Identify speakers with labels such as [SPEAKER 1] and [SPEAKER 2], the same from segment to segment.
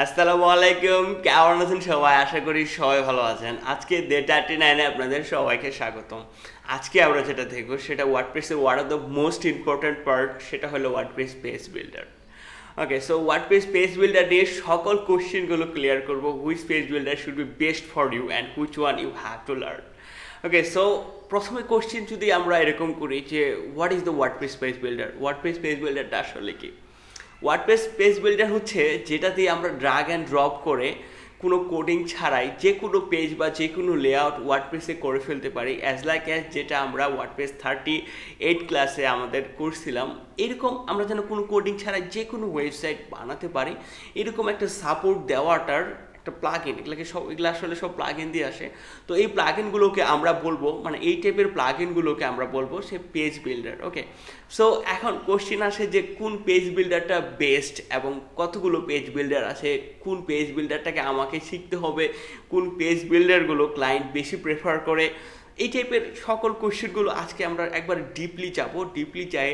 [SPEAKER 1] আসসালামু আলাইকুম, কেমন আছেন সবাই? আশা করি সবাই ভালো আছেন। আজকে ডে 39 আপনাদের সবাইকে স্বাগতম। আজকে আমরা যেটা দেখব সেটা ওয়ার্ডপ্রেসের one of the most important part, সেটা হলো WordPress page builder. Okay, so WordPress page builder নিয়ে সকল কোশ্চেনগুলো ক্লিয়ার করব। Which page builder should be best for you and which one you have to learn. Okay, so প্রথমে question যদি আমরা এরকম করি যে what is the WordPress page builder? WordPress page বিল্ডারটা আসলে কি? ওয়ার্ডপ্রেস পেজ বিল্ডার হচ্ছে যেটা দিয়ে আমরা ড্রাগ অ্যান্ড ড্রপ করে কোনো কোডিং ছাড়াই যে কোনো পেজ বা যে কোনো লেআউট ওয়ার্ডপ্রেসে করে ফেলতে পারি, অ্যাজ লাইক অ্যাজ যেটা আমরা ওয়ার্ডপ্রেস 38 ক্লাসে আমাদের করছিলাম। এরকম আমরা যেন কোনো কোডিং ছাড়াই যে কোনো ওয়েবসাইট বানাতে পারি, এরকম একটা সাপোর্ট দেওয়াটার একটা প্লাগইন। এগুলো আসলে সব প্লাগইন দিয়ে আসে। তো এই প্লাগইনগুলোকে আমরা বলবো, মানে এই টাইপের প্লাগইনগুলোকে আমরা বলবো সে পেজ বিল্ডার। ওকে, সো এখন কোশ্চেন আসে যে কোন পেজ বিল্ডারটা বেস্ট এবং কতগুলো পেজ বিল্ডার আছে, কোন পেজ বিল্ডারটাকে আমাকে শিখতে হবে, কোন পেজ বিল্ডারগুলো ক্লায়েন্ট বেশি প্রেফার করে। এই টাইপের সকল কোশ্চেনগুলো আজকে আমরা একবার ডিপলি যাবো। ডিপলি যাই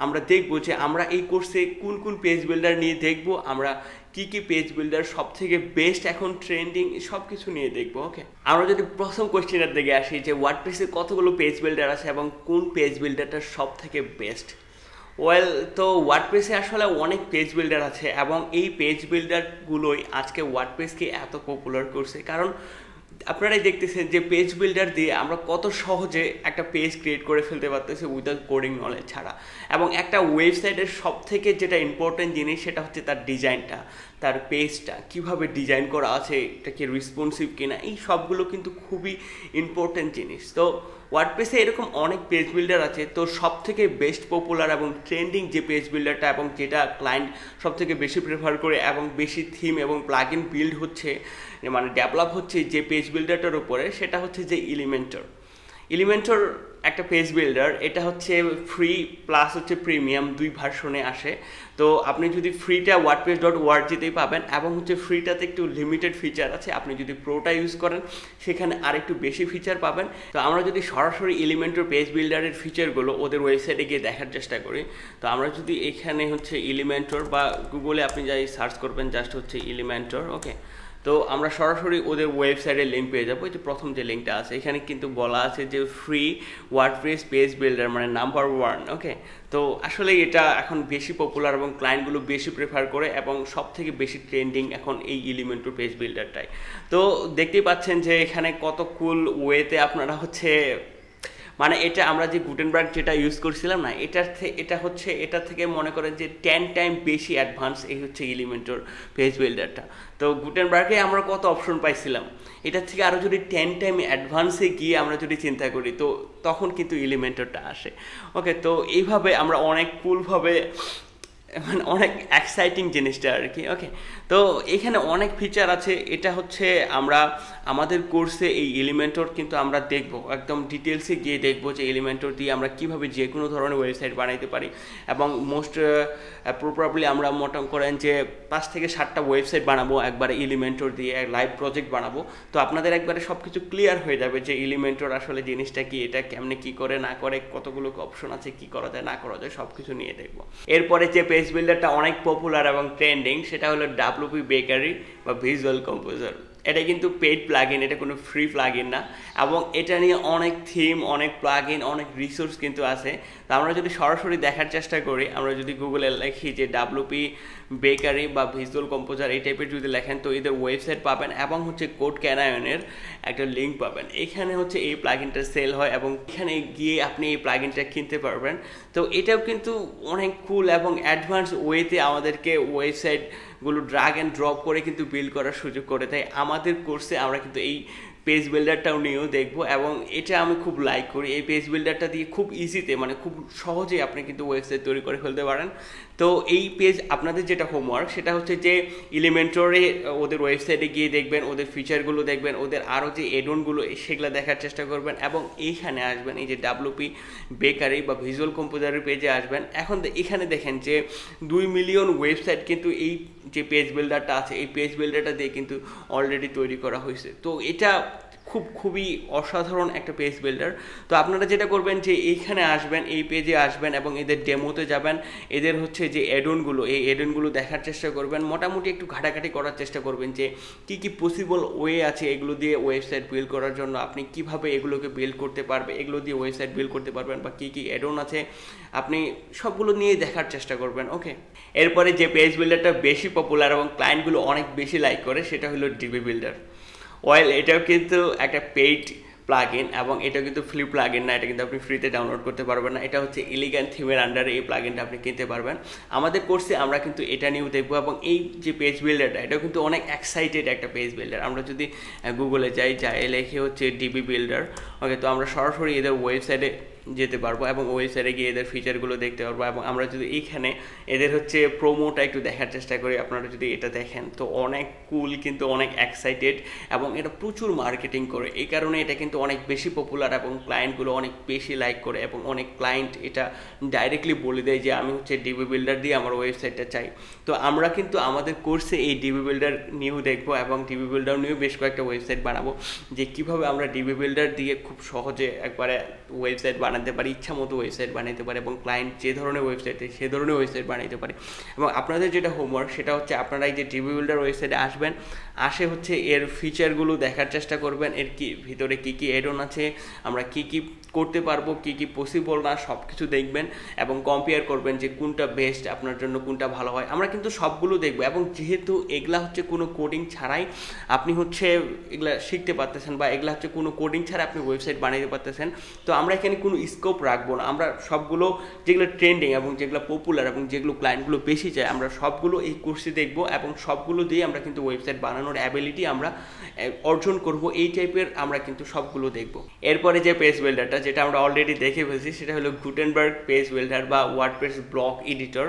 [SPEAKER 1] আমরা দেখবো যে আমরা এই কোর্সে কোন কোন পেজ বিল্ডার নিয়ে দেখবো, আমরা কি কি পেজ বিল্ডার সব থেকে বেস্ট এখন ট্রেন্ডিং, সব কিছু নিয়ে দেখবো। ওকে, আমরা যদি প্রথম কোশ্চেনের দিকে আসি যে ওয়ার্ডপ্রেসে কতগুলো পেজ বিল্ডার আছে এবং কোন পেজ বিল্ডারটা সব থেকে বেস্ট। ওয়েল, তো ওয়ার্ডপ্রেসে আসলে অনেক পেজ বিল্ডার আছে এবং এই পেজ বিল্ডারগুলোই আজকে ওয়ার্ডপ্রেসকে এত পপুলার করছে। কারণ আপনারাই দেখতেছেন যে পেজ বিল্ডার দিয়ে আমরা কত সহজে একটা পেজ ক্রিয়েট করে ফেলতে পারতেছি উইদাউট কোডিং নলেজ ছাড়া। এবং একটা ওয়েবসাইটের সব থেকে যেটা ইম্পর্টেন্ট জিনিস সেটা হচ্ছে তার ডিজাইনটা, তার পেজটা কীভাবে ডিজাইন করা আছে, এটা কি রেসপন্সিভ কিনা, এই সবগুলো কিন্তু খুবই ইম্পর্টেন্ট জিনিস। তো ওয়ার্ডপ্রেসে এরকম অনেক পেজ বিল্ডার আছে, তো সব থেকে বেস্ট পপুলার এবং ট্রেন্ডিং যে পেজ বিল্ডারটা এবং যেটা ক্লায়েন্ট সব থেকে বেশি প্রেফার করে এবং বেশি থিম এবং প্লাগইন বিল্ড হচ্ছে, মানে ডেভেলপ হচ্ছে যে পেজ বিল্ডারটার উপরে, সেটা হচ্ছে যে এলিমেন্টর। এলিমেন্টর একটা পেজ বিল্ডার, এটা হচ্ছে ফ্রি প্লাস হচ্ছে প্রিমিয়াম, দুই ভার্সনে আসে। তো আপনি যদি ফ্রিটা wordpress.org-তেই পাবেন এবং হচ্ছে ফ্রিটাতে একটু লিমিটেড ফিচার আছে। আপনি যদি প্রোটা ইউজ করেন সেখানে আর একটু বেশি ফিচার পাবেন। তো আমরা যদি সরাসরি এলিমেন্টর পেজ বিল্ডারের ফিচারগুলো ওদের ওয়েবসাইটে গিয়ে দেখার চেষ্টা করি, তো আমরা যদি এখানে হচ্ছে এলিমেন্টর বা গুগলে আপনি যাই সার্চ করবেন জাস্ট হচ্ছে এলিমেন্টর। ওকে, তো আমরা সরাসরি ওদের ওয়েবসাইটের লিঙ্ক পেয়ে যাবো। যে প্রথম যে লিঙ্কটা আছে এখানে কিন্তু বলা আছে যে ফ্রি ওয়ার্ডপ্রেস পেজ বিল্ডার, মানে নাম্বার 1। ওকে, তো আসলে এটা এখন বেশি পপুলার এবং ক্লায়েন্টগুলো বেশি প্রেফার করে এবং সব থেকে বেশি ট্রেন্ডিং এখন এই এলিমেন্টর পেজ বিল্ডারটাই। তো দেখতেই পাচ্ছেন যে এখানে কত কুল ওয়েতে আপনারা হচ্ছে, মানে এটা আমরা যে গুটেনবার্গ যেটা ইউজ করছিলাম না, এটা থেকে মনে করেন যে 10 টাইম বেশি অ্যাডভান্স এই হচ্ছে এলিমেন্টর পেজ বিল্ডারটা। তো গুটেনবার্গে আমরা কত অপশন পাইছিলাম, এটার থেকে আরও যদি 10 টাইম অ্যাডভান্সে গিয়ে আমরা যদি চিন্তা করি, তো তখন কিন্তু এলিমেন্টরটা আসে। ওকে, তো এইভাবে আমরা অনেক কুলভাবে, মানে অনেক এক্সাইটিং জিনিসটা আর কি। ওকে, তো এখানে অনেক ফিচার আছে। এটা হচ্ছে আমরা আমাদের কোর্সে এই এলিমেন্টর কিন্তু আমরা দেখব, একদম ডিটেলসে গিয়ে দেখব যে এলিমেন্টর দিয়ে আমরা কিভাবে যে কোনো ধরনের ওয়েবসাইট বানাইতে পারি এবং মোস্ট প্রপারলি আমরা মোটাম করেন যে 5 থেকে 7টা ওয়েবসাইট বানাবো একবারে এলিমেন্টর দিয়ে, লাইভ প্রজেক্ট বানাবো। তো আপনাদের একবারে সব কিছু ক্লিয়ার হয়ে যাবে যে এলিমেন্টর আসলে জিনিসটা কি, এটা কেমনে কি করে না করে, কতগুলো অপশন আছে, কি করা যায় না করা যায়, সব কিছু নিয়ে দেখবো। এরপরে যে পেজ বিল্ডারটা অনেক পপুলার এবং ট্রেন্ডিং সেটা হলো WP বেকারি বা ভিজুয়াল কম্পোজার। এটা কিন্তু পেইড প্লাগইন, এটা কোনো ফ্রি প্লাগইন না এবং এটা নিয়ে অনেক থিম, অনেক প্লাগইন, অনেক রিসোর্স কিন্তু আছে। তো আমরা যদি সরাসরি দেখার চেষ্টা করি, আমরা যদি গুগলে লিখি যে WP বেকারি বা ভিজুয়াল কম্পোজার এই টাইপের যদি লেখেন, তো এদের ওয়েবসাইট পাবেন এবং হচ্ছে কোড ক্যানায়নের একটা লিঙ্ক পাবেন। এখানে হচ্ছে এই প্লাগইনটা সেল হয় এবং এখানে গিয়ে আপনি এই প্লাগইনটা কিনতে পারবেন। তো এটাও কিন্তু অনেক কুল এবং অ্যাডভান্স ওয়েতে আমাদেরকে ওয়েবসাইটগুলো ড্রাগ অ্যান্ড ড্রপ করে কিন্তু বিল্ড করার সুযোগ করে দেয়। আমাদের কোর্সে আমরা কিন্তু এই পেজ বিল্ডারটাও নিয়েও দেখবো এবং এটা আমি খুব লাইক করি। এই পেজ বিল্ডারটা দিয়ে খুব ইজিতে, মানে খুব সহজেই আপনি কিন্তু ওয়েবসাইট তৈরি করে ফেলতে পারেন। তো এই পেজ আপনাদের যেটা হোমওয়ার্ক সেটা হচ্ছে যে এলিমেন্টরে ওদের ওয়েবসাইটে গিয়ে দেখবেন, ওদের ফিচারগুলো দেখবেন, ওদের আরও যে এডনগুলো সেগুলো দেখার চেষ্টা করবেন এবং এইখানে আসবেন, এই যে WP বেকারি বা ভিজুয়াল কম্পোজারের পেজে আসবেন। এখন এখানে দেখেন যে 2 মিলিয়ন ওয়েবসাইট কিন্তু এই যে পেজ বিল্ডারটা আছে এই পেজ বিল্ডারটা দিয়ে কিন্তু অলরেডি তৈরি করা হয়েছে। তো এটা খুবই অসাধারণ একটা পেজ বিল্ডার। তো আপনারা যেটা করবেন যে এইখানে আসবেন, এই পেজে আসবেন এবং এদের ডেমোতে যাবেন, এদের হচ্ছে যে অ্যাডনগুলো, এই অ্যাডনগুলো দেখার চেষ্টা করবেন, মোটামুটি একটু ঘাটাঘাটি করার চেষ্টা করবেন যে কি পসিবল ওয়ে আছে এগুলো দিয়ে ওয়েবসাইট বিল্ড করার জন্য, আপনি কিভাবে এগুলোকে বিল্ড করতে পারবে, এগুলো দিয়ে ওয়েবসাইট বিল্ড করতে পারবেন, বা কি অ্যাডন আছে আপনি সবগুলো নিয়ে দেখার চেষ্টা করবেন। ওকে, এরপরে যে পেজ বিল্ডারটা বেশি পপুলার এবং ক্লায়েন্টগুলো অনেক বেশি লাইক করে সেটা হলো ডিবি বিল্ডার। ওয়েল, এটাও কিন্তু একটা পেইড প্লাগইন এবং এটা কিন্তু ফ্রি প্লাগইন না, এটা কিন্তু আপনি ফ্রিতে ডাউনলোড করতে পারবেন না। এটা হচ্ছে এলিগ্যান্ট থিমের আন্ডারে এই প্লাগইনটা আপনি কিনতে পারবেন। আমাদের কোর্সে আমরা কিন্তু এটা নিয়েও দেখবো, এবং এই যে পেজ বিল্ডারটা এটাও কিন্তু অনেক এক্সাইটেড একটা পেজ বিল্ডার। আমরা যদি গুগলে যাই লেখে হচ্ছে ডিবি বিল্ডার, ওকে, তো আমরা সরাসরি এদের ওয়েবসাইটে যেতে পারবো এবং ওয়েবসাইটে গিয়ে এদের ফিচারগুলো দেখতে পারবো। এবং আমরা যদি এইখানে এদের হচ্ছে প্রোমোটা একটু দেখার চেষ্টা করি, আপনারা যদি এটা দেখেন তো অনেক কুল, কিন্তু অনেক এক্সাইটেড এবং এটা প্রচুর মার্কেটিং করে, এই কারণে এটা কিন্তু অনেক বেশি পপুলার এবং ক্লায়েন্টগুলো অনেক বেশি লাইক করে, এবং অনেক ক্লায়েন্ট এটা ডাইরেক্টলি বলে দেয় যে আমি হচ্ছে ডিবি বিল্ডার দিয়ে আমার ওয়েবসাইটটা চাই। তো আমরা কিন্তু আমাদের কোর্সে এই ডিবি বিল্ডার নিয়েও দেখবো এবং ডিবি বিল্ডার নিয়েও বেশ কয়েকটা ওয়েবসাইট বানাবো, যে কীভাবে আমরা ডিবি বিল্ডার দিয়ে খুব সহজে একবারে ওয়েবসাইট বানাতে পারি, ইচ্ছা মতো ওয়েবসাইট বানাতে পারি, এবং ক্লায়েন্ট যে ধরনের ওয়েবসাইট সে ধরনের ওয়েবসাইট বানাতে পারি। এবং আপনাদের যেটা হোমওয়ার্ক সেটা হচ্ছে আপনারা এই যে ডিবি বিল্ডার ওয়েবসাইটে আসবেন, হচ্ছে এর ফিচারগুলো দেখার চেষ্টা করবেন, এর ভিতরে কি অ্যাডন আছে, আমরা কি করতে পারবো, কি পসিবল না, সব কিছু দেখবেন এবং কম্পেয়ার করবেন যে কোনটা বেস্ট আপনার জন্য, কোনটা ভালো হয়। আমরা কিন্তু সবগুলো দেখবো, এবং যেহেতু এগুলা হচ্ছে কোনো কোডিং ছাড়াই আপনি হচ্ছে এগুলা শিখতে পারতেছেন, বা এগুলা হচ্ছে কোনো কোডিং ছাড়া আপনি ওয়েবসাইট বানাতে পারতেছেন, তো আমরা এখানে কোনো স্কোপ রাখবো না। আমরা সবগুলো যেগুলো ট্রেন্ডিং এবং যেগুলো পপুলার এবং যেগুলো ক্লায়েন্টগুলো বেশি চায়, আমরা সবগুলো এই কোর্সে দেখবো, এবং সবগুলো দিয়ে আমরা কিন্তু ওয়েবসাইট বানানোর অ্যাবিলিটি আমরা অর্জন করব। এই টাইপের আমরা কিন্তু সবগুলো দেখবো। এরপরে যে পেজ বিল্ডারটা, যেটা আমরা অলরেডি দেখে ফেলছি, সেটা হলো গুটেনবার্গ পেজ বিল্ডার বা ওয়ার্ডপ্রেস ব্লক এডিটর,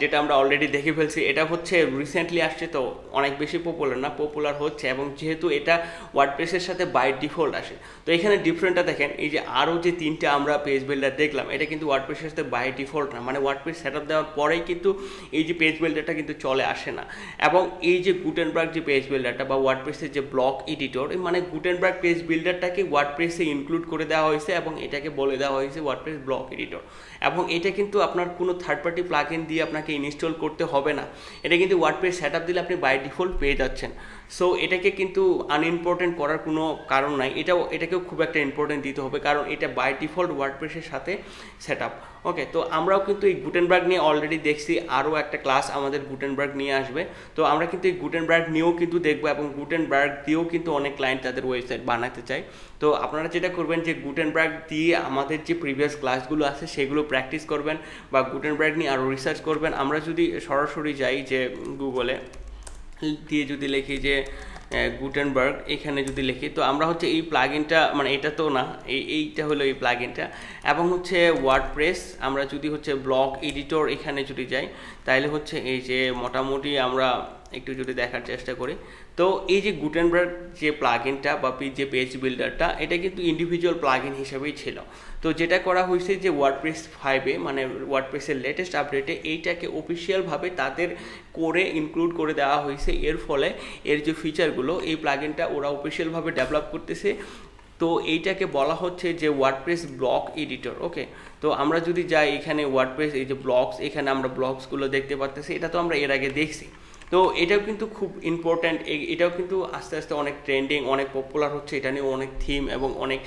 [SPEAKER 1] যেটা আমরা অলরেডি দেখে ফেলছি। এটা হচ্ছে রিসেন্টলি আসছে, তো অনেক বেশি পপুলার না, পপুলার হচ্ছে, এবং যেহেতু এটা ওয়ার্ডপ্রেসের সাথে বাই ডিফল্ট আসে, তো এখানে ডিফারেন্টটা দেখেন, এই যে আরও যে তিনটা আমরা পেজ বিল্ডার দেখলাম, এটা কিন্তু ওয়ার্ডপ্রেসের সাথে বাই ডিফল্ট না, মানে ওয়ার্ডপ্রেস সেট আপ দেওয়ার পরেই কিন্তু এই যে পেজ বিল্ডারটা কিন্তু চলে আসে না। এবং এই যে গুটেনবার্গ যে পেজ বিল্ডারটা বা ওয়ার্ডপ্রেসের যে ব্লক এডিটর, মানে গুটেনবার্গ পেজ বিল্ডারটাকে ওয়ার্ডপ্রেসে ইনক্লুড করে দেওয়া হয়েছে এবং এটাকে বলে দেওয়া হয়েছে ওয়ার্ডপ্রেস ব্লক এডিটর। এবং এটা কিন্তু আপনার কোনো থার্ড পার্টি প্লাগইন দিয়ে আপনাকে ইনস্টল করতে হবে না, এটা কিন্তু ওয়ার্ডপ্রেস সেট আপ দিলে আপনি বাই ডিফল্ট পেয়ে যাচ্ছেন। সো এটাকে কিন্তু আনইম্পর্টেন্ট করার কোনো কারণ নাই, এটাকেও খুব একটা ইম্পর্টেন্ট দিতে হবে, কারণ এটা বাই ডিফল্ট ওয়ার্ডপ্রেসের সাথে সেট আপ। ওকে, তো আমরাও কিন্তু এই গুটেনবার্গ নিয়ে অলরেডি দেখছি, আরও একটা ক্লাস আমাদের গুটেনবার্গ নিয়ে আসবে, তো আমরা কিন্তু এই গুটেনবার্গ নিয়েও কিন্তু দেখবো, এবং গুটেনবার্গ দিয়েও কিন্তু অনেক ক্লায়েন্ট তাদের ওয়েবসাইট বানাতে চায়। তো আপনারা যেটা করবেন যে গুটেনবার্গ দিয়ে আমাদের যে প্রিভিয়াস ক্লাসগুলো আছে সেগুলো প্র্যাকটিস করবেন, বা গুটেনবার্গ নিয়ে আরও রিসার্চ করবেন। আমরা যদি সরাসরি যাই যে গুগলে দিয়ে যদি লিখি যে গুটেনবার্গ, এখানে যদি লিখি, তো আমরা হচ্ছে এই প্লাগইনটা, মানে এটা তো না, এইটা হলো এই প্লাগইনটা, এবং হচ্ছে ওয়ার্ডপ্রেস আমরা যদি হচ্ছে ব্লক এডিটর এখানে যদি যাই, তাহলে হচ্ছে এই যে মোটামুটি আমরা একটু যদি দেখার চেষ্টা করি, তো এই যে গুটেনবার্গ যে প্লাগইনটা বা যে পেজ বিল্ডারটা, এটা কিন্তু ইন্ডিভিজুয়াল প্লাগইন হিসেবেই ছিল। তো যেটা করা হয়েছে যে ওয়ার্ডপ্রেস 5-এ, মানে ওয়ার্ডপ্রেসের লেটেস্ট আপডেটে এইটাকে অফিসিয়ালভাবে তাদের করে ইনক্লুড করে দেওয়া হয়েছে। এর ফলে এর যে ফিচারগুলো, এই প্লাগইনটা ওরা অফিসিয়ালভাবে ডেভেলপ করতেছে, তো এইটাকে বলা হচ্ছে যে ওয়ার্ডপ্রেস ব্লক এডিটর। ওকে, তো আমরা যদি যাই এখানে ওয়ার্ডপ্রেস এই যে ব্লগস, এখানে আমরা ব্লগসগুলো দেখতে পারতেছি, এটা তো আমরা এর আগে দেখছি। তো এটাও কিন্তু খুব ইম্পর্ট্যান্ট, এটাও কিন্তু আস্তে আস্তে অনেক ট্রেন্ডিং, অনেক পপুলার হচ্ছে, এটা নিয়ে অনেক থিম এবং অনেক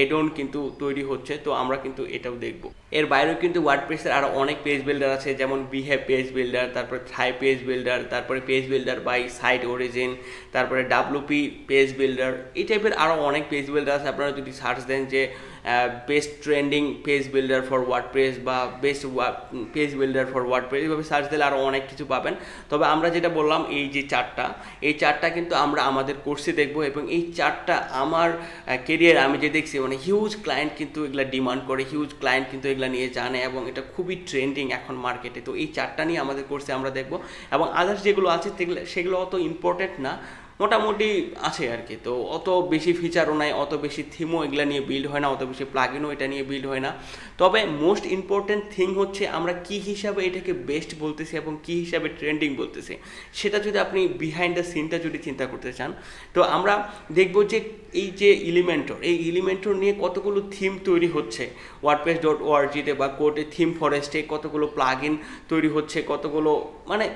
[SPEAKER 1] এডন কিন্তু তৈরি হচ্ছে, তো আমরা কিন্তু এটাও দেখব। এর বাইরেও কিন্তু ওয়ার্ডপ্রেসের আরও অনেক পেজ বিল্ডার আছে, যেমন বিহেভ পেজ বিল্ডার, তারপরে থ্রাই পেজ বিল্ডার, তারপরে page builder by SiteOrigin, তারপরে ডাব্লুপি পেজ বিল্ডার, এই টাইপের আরও অনেক পেজ বিল্ডার আছে। আপনারা যদি সার্চ দেন যে best trending page builder for WordPress বা best page builder for WordPress, এইভাবে সার্চ দিলে আরও অনেক কিছু পাবেন। তবে আমরা যেটা বললাম, এই যে চারটা কিন্তু আমরা আমাদের কোর্সে দেখবো, এবং এই চারটা আমার কেরিয়ার আমি যে দেখছি, মানে হিউজ ক্লায়েন্ট কিন্তু এগুলা ডিমান্ড করে, হিউজ ক্লায়েন্ট কিন্তু এগুলা নিয়ে জানে, এবং এটা খুবই ট্রেন্ডিং এখন মার্কেটে। তো এই চারটা নিয়ে আমাদের কোর্সে আমরা দেখবো, এবং আদার্স যেগুলো আছে সেগুলো অত ইম্পর্টেন্ট না, মোটামুটি আছে আর কি। তো অত বেশি ফিচারও নাই, অত বেশি থিমও এগুলা নিয়ে বিল্ড হয় না, অত বেশি প্লাগইনও এটা নিয়ে বিল্ড হয় না। তবে মোস্ট ইম্পর্টেন্ট থিং হচ্ছে আমরা কি হিসাবে এটাকে বেস্ট বলতেছি এবং কি হিসাবে ট্রেন্ডিং বলতেছি, সেটা যদি আপনি বিহাইন্ড দ্য সিনটা যদি চিন্তা করতে চান, তো আমরা দেখব যে এই যে এলিমেন্টর নিয়ে কতগুলো থিম তৈরি হচ্ছে wordpress.org-তে বা কোডে থিম ফরেস্টে, কতগুলো প্লাগইন তৈরি হচ্ছে,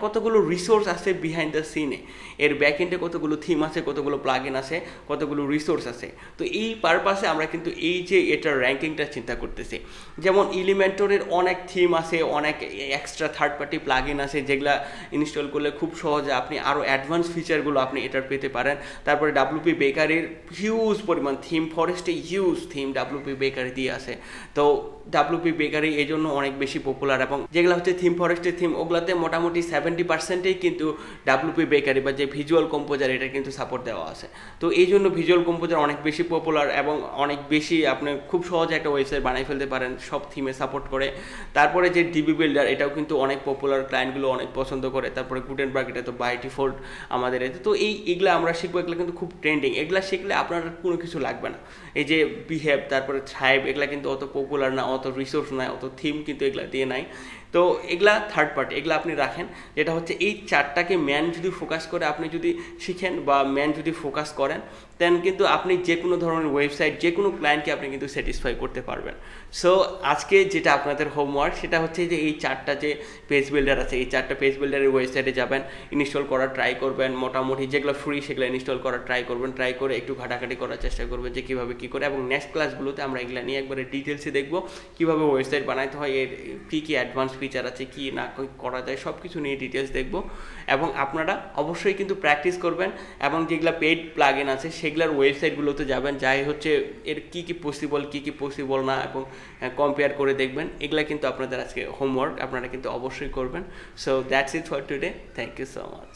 [SPEAKER 1] কতগুলো রিসোর্স আছে বিহাইন্ড দ্য সিনে, এর ব্যাকএন্ডে কতগুলো থিম আছে, কতগুলো প্লাগইন আছে, কতগুলো রিসোর্স আছে। তো এই পারপাসে আমরা কিন্তু এই যে এটার র্যাঙ্কিংটা চিন্তা করতেছি। যেমন এলিমেন্টরের অনেক থিম আছে, অনেক এক্সট্রা থার্ড পার্টি প্লাগইন আছে, যেগুলা ইনস্টল করলে খুব সহজে আপনি আরও অ্যাডভান্স ফিচারগুলো আপনি এটার পেতে পারেন। তারপরে ডাব্লিউপি বেকারির হিউজ পরিমাণ থিম ফরেস্টে হিউজ থিম ডাব্লিউপি বেকারি দিয়ে আছে। তো ডাব্লিউপি বেকারি এই জন্য অনেক বেশি পপুলার, এবং যেগুলো হচ্ছে থিম ফরেস্টের থিম, ওগুলাতে মোটামুটি 70%-ই কিন্তু ডাব্লিউপি বেকারি বা যে ভিজুয়াল কম্পোজার এটা কিন্তু সাপোর্ট দেওয়া আছে। তো এই জন্য ভিজুয়াল কম্পোজার অনেক বেশি পপুলার এবং অনেক বেশি আপনি খুব সহজে একটা ওয়েবসাইট বানিয়ে ফেলতে পারেন, সব থিমে সাপোর্ট করে। তারপরে যে ডিবি বিল্ডার, এটাও কিন্তু অনেক পপুলার, ক্লায়েন্টগুলো অনেক পছন্দ করে। তারপরে গুটেনবার্গ, এটা তো বাই ডিফল্ট আমাদের এতে। তো এইগুলো আমরা শিখবো, এগুলো কিন্তু খুব ট্রেন্ডিং। এগুলা শিখলে আপনার কোনো কিছু লাগবে না। এই যে বিহেভ, তারপরে থ্রাইভ, এগুলা কিন্তু অত পপুলার না, অত রিসোর্স নাই, অত থিম কিন্তু এগুলা দিয়ে নাই। তো এগুলা থার্ড পার্টি, এগুলা আপনি রাখেন। যেটা হচ্ছে এই চারটাকে ম্যান যদি ফোকাস করে আপনি যদি শিখেন বা ম্যান যদি ফোকাস করেন, দেন কিন্তু আপনি যে কোনো ধরনের ওয়েবসাইট, যে কোনো ক্লায়েন্টকে আপনি কিন্তু স্যাটিসফাই করতে পারবেন। সো আজকে যেটা আপনাদের হোমওয়ার্ক, সেটা হচ্ছে যে এই চারটা যে পেজ বিল্ডার আছে, এই চারটা পেজ বিল্ডারের ওয়েবসাইটে যাবেন, ইনস্টল করার ট্রাই করবেন। মোটামুটি যেগুলো ফ্রি সেগুলো ইনস্টল করার ট্রাই করবেন, ট্রাই করে একটু ঘাটাঘাটি করার চেষ্টা করবেন যে কীভাবে কী করে। এবং নেক্সট ক্লাসগুলোতে আমরা এগুলো নিয়ে একবারে ডিটেলসে দেখবো কীভাবে ওয়েবসাইট বানাইতে হয়, এর কী কী অ্যাডভান্স ফিচার আছে, কি না করা যায়, সব কিছু নিয়ে ডিটেলস দেখবো। এবং আপনারা অবশ্যই কিন্তু প্র্যাকটিস করবেন, এবং যেগুলো পেইড প্লাগইন আছে সেগুলোর ওয়েবসাইটগুলোতে যাবেন, যাই হচ্ছে এর কী কী পসিবল না, এবং কম্পেয়ার করে দেখবেন। এগুলা কিন্তু আপনাদের আজকে হোমওয়ার্ক, আপনারা কিন্তু অবশ্যই করবেন। So that's it for today, thank you so much.